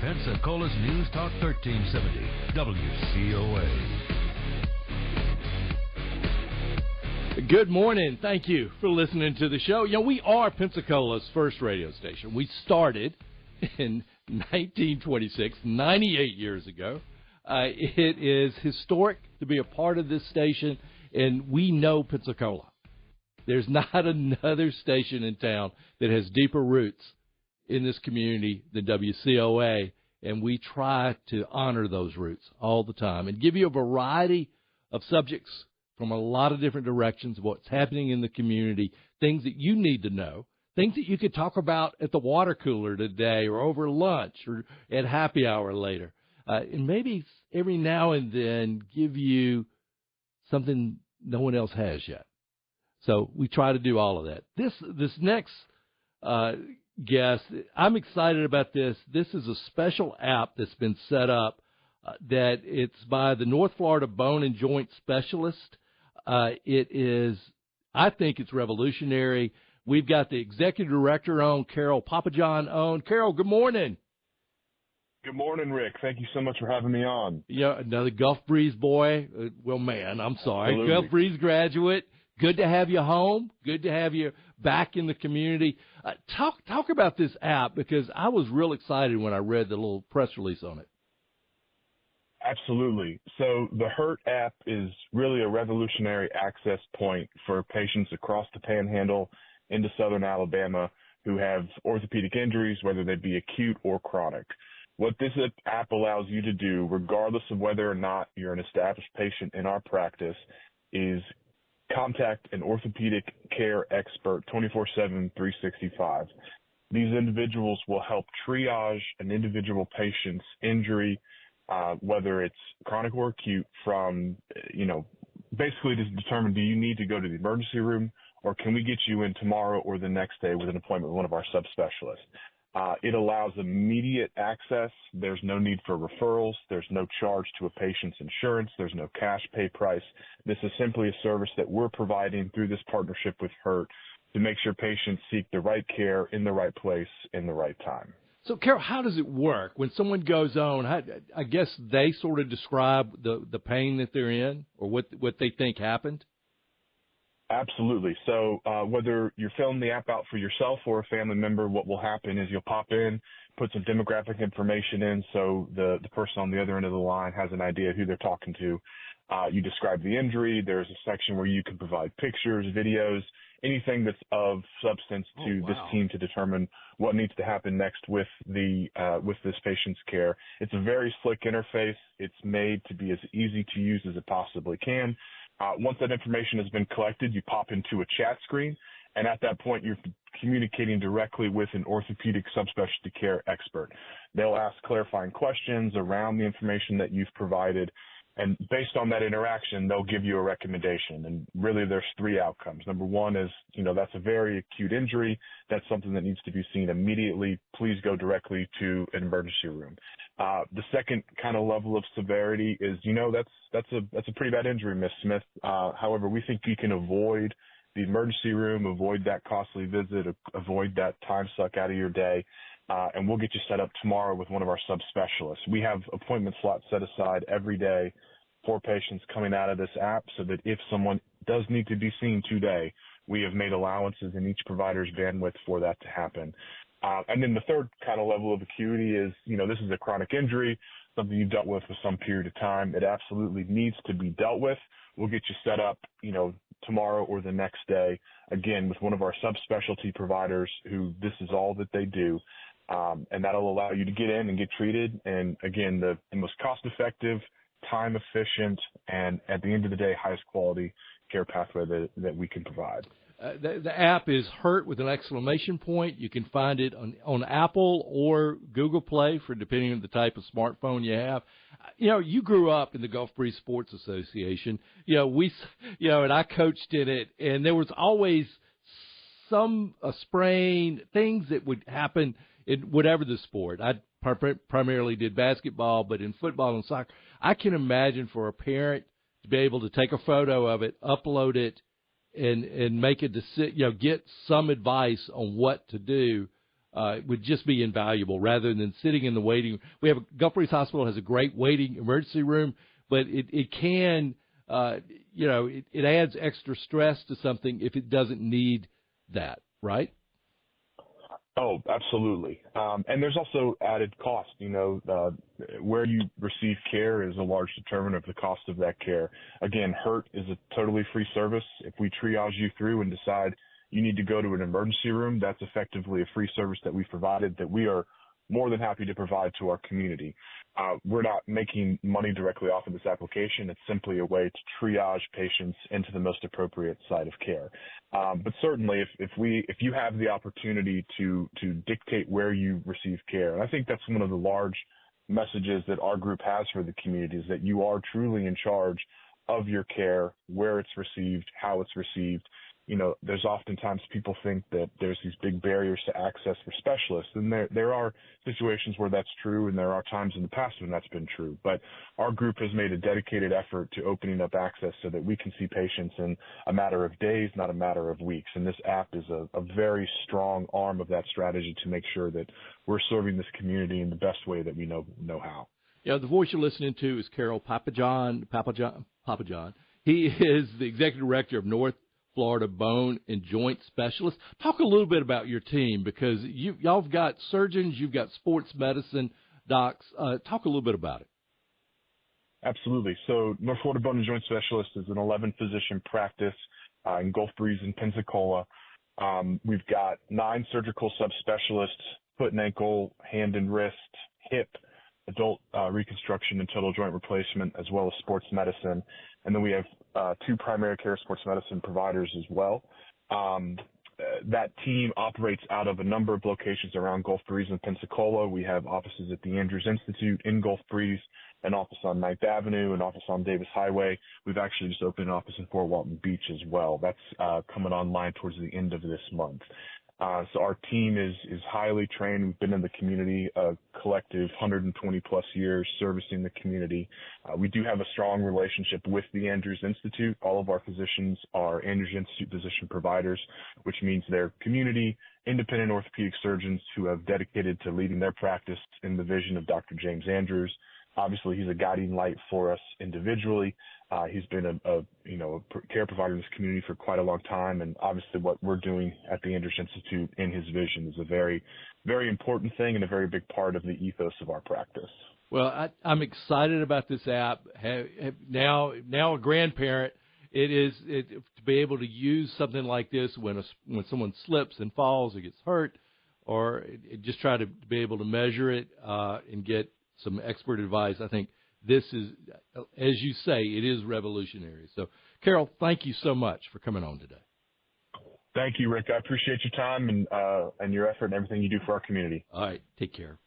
Pensacola's News Talk 1370, WCOA. Good morning. Thank you for listening to the show. You know, we are Pensacola's first radio station. We started in 1926, 98 years ago. It is historic to be a part of this station, and we know Pensacola. There's not another station in town that has deeper roots in this community than WCOA, and we try to honor those roots all the time and give you a variety of subjects from a lot of different directions of what's happening in the community, things that you need to know, things that you could talk about at the water cooler today or over lunch or at happy hour later. And maybe every now and then give you something no one else has yet. So we try to do all of that. This next guest, I'm excited about this. This is a special app that's been set up that it's by the North Florida Bone and Joint Specialist. It is, I think it's revolutionary. We've got the executive director on, Carol Papajohn on. Carol, good morning. Good morning, Rick. Thank you so much for having me on. Yeah, another Gulf Breeze boy. Well, man, I'm sorry. Absolutely. Gulf Breeze graduate. Good to have you home. Good to have you back in the community. Talk about this app, because I was real excited when I read the little press release on it. Absolutely. So the HURT app is really a revolutionary access point for patients across the Panhandle into southern Alabama who have orthopedic injuries, whether they be acute or chronic. What this app allows you to do, regardless of whether or not you're an established patient in our practice, is contact an orthopedic care expert 24/7, 365. These individuals will help triage an individual patient's injury, whether it's chronic or acute, from, basically to determine, do you need to go to the emergency room, or can we get you in tomorrow or the next day with an appointment with one of our subspecialists? It allows immediate access. There's no need for referrals. There's no charge to a patient's insurance. There's no cash pay price. This is simply a service that we're providing through this partnership with HURT to make sure patients seek the right care in the right place in the right time. So, Carol, how does it work? When someone goes on, I guess they sort of describe the pain that they're in or what they think happened? Absolutely. So whether you're filling the app out for yourself or a family member, what will happen is you'll pop in, put some demographic information in so the person on the other end of the line has an idea who they're talking to. You describe the injury. There's a section where you can provide pictures, videos, anything that's of substance to this team to determine what needs to happen next with this patient's care. It's a very slick interface. It's made to be as easy to use as it possibly can. Once that information has been collected, you pop into a chat screen, and at that point, you're communicating directly with an orthopedic subspecialty care expert. They'll ask clarifying questions around the information that you've provided, and based on that interaction, they'll give you a recommendation. And really, there's three outcomes. Number one is, that's a very acute injury. That's something that needs to be seen immediately. Please go directly to an emergency room. The second kind of level of severity is, that's a pretty bad injury, Miss Smith. However, we think you can avoid the emergency room, avoid that costly visit, avoid that time suck out of your day, and we'll get you set up tomorrow with one of our subspecialists. We have appointment slots set aside every day for patients coming out of this app, so that if someone does need to be seen today, we have made allowances in each provider's bandwidth for that to happen. And then the third kind of level of acuity is, this is a chronic injury, something you've dealt with for some period of time. It absolutely needs to be dealt with. We'll get you set up, tomorrow or the next day, again, with one of our subspecialty providers who this is all that they do. And that'll allow you to get in and get treated. And again, the most cost-effective, time-efficient, and at the end of the day, highest quality care pathway that we can provide. The app is HURT with an exclamation point. You can find it on Apple or Google Play depending on the type of smartphone you have. You grew up in the Gulf Breeze Sports Association. And I coached in it, and there was always a sprain, things that would happen in whatever the sport. I primarily did basketball, but in football and soccer, I can imagine for a parent to be able to take a photo of it, upload it, and make a decision, get some advice on what to do would just be invaluable rather than sitting in the waiting. We have Gulf Breeze Hospital has a great waiting emergency room, but it can, it adds extra stress to something if it doesn't need that, right? Oh, absolutely. And there's also added cost. Where you receive care is a large determinant of the cost of that care. Again, HURT is a totally free service. If we triage you through and decide you need to go to an emergency room, that's effectively a free service that we've provided that we are more than happy to provide to our community. We're not making money directly off of this application. It's simply a way to triage patients into the most appropriate site of care. But certainly, if you have the opportunity to dictate where you receive care, and I think that's one of the large messages that our group has for the community is that you are truly in charge of your care, where it's received, how it's received. There's oftentimes people think that there's these big barriers to access for specialists, and there are situations where that's true, and there are times in the past when that's been true. But our group has made a dedicated effort to opening up access so that we can see patients in a matter of days, not a matter of weeks. And this app is a very strong arm of that strategy to make sure that we're serving this community in the best way that we know how. Yeah, the voice you're listening to is Carol Papajohn. He is the executive director of North Florida Bone and Joint Specialists. Talk a little bit about your team, because y'all have got surgeons, you've got sports medicine docs. Talk a little bit about it. Absolutely. So North Florida Bone and Joint Specialists is an 11-physician practice in Gulf Breeze and Pensacola. We've got 9 surgical subspecialists, foot and ankle, hand and wrist, hip, adult reconstruction and total joint replacement, as well as sports medicine. And then we have 2 primary care sports medicine providers as well. That team operates out of a number of locations around Gulf Breeze and Pensacola. We have offices at the Andrews Institute in Gulf Breeze, an office on 9th Avenue, an office on Davis Highway. We've actually just opened an office in Fort Walton Beach as well. That's coming online towards the end of this month. So our team is highly trained. We've been in the community a collective 120-plus years servicing the community. We do have a strong relationship with the Andrews Institute. All of our physicians are Andrews Institute physician providers, which means they're community, independent orthopedic surgeons who have dedicated to leading their practice in the vision of Dr. James Andrews. Obviously, he's a guiding light for us individually. He's been a care provider in this community for quite a long time, and obviously what we're doing at the Andrews Institute in his vision is a very, very important thing and a very big part of the ethos of our practice. Well, I'm excited about this app. Now a grandparent, to be able to use something like this when someone slips and falls or gets hurt, or just try to be able to measure it and get some expert advice. I think this is, as you say, it is revolutionary. So, Carol, thank you so much for coming on today. Thank you, Rick. I appreciate your time and your effort and everything you do for our community. All right. Take care.